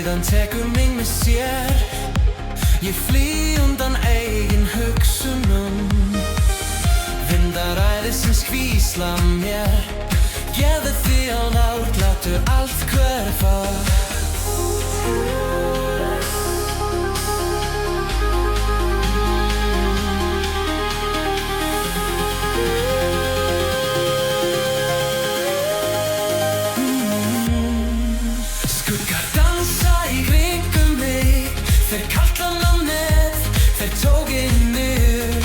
Líðan tekur mig með sér. Ég flý undan eigin hugsunum. Vindaræðisins hvísla mér. Gefðu því á lát, láttu allt hverfa. Skuggar dansa í kringum mig. Þeir kalla nafnið, þeir tókinir.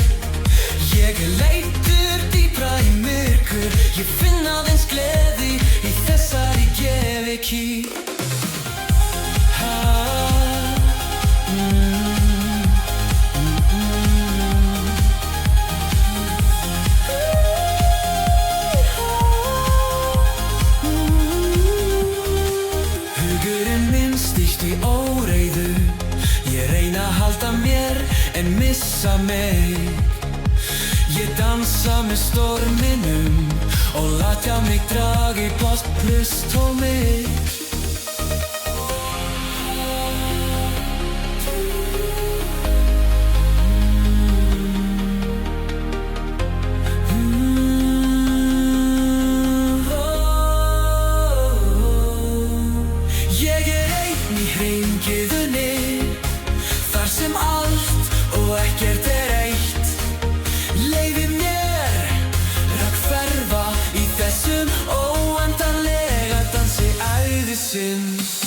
Ég leitur dýpra í myrkur. Ég finn aðeins gleði í þessari geðveiki. Hugurinn minn stýrt í óreiðu. Ég reyna að halda mér en missa mig. Ég dansa með storminum og láta mig draga í botnlaust tómið. Ég einn í hringiðunni, þar sem allt og ekkert eitt. Leyfi mér að hverfa í þessum óendanlega dansi æðisins.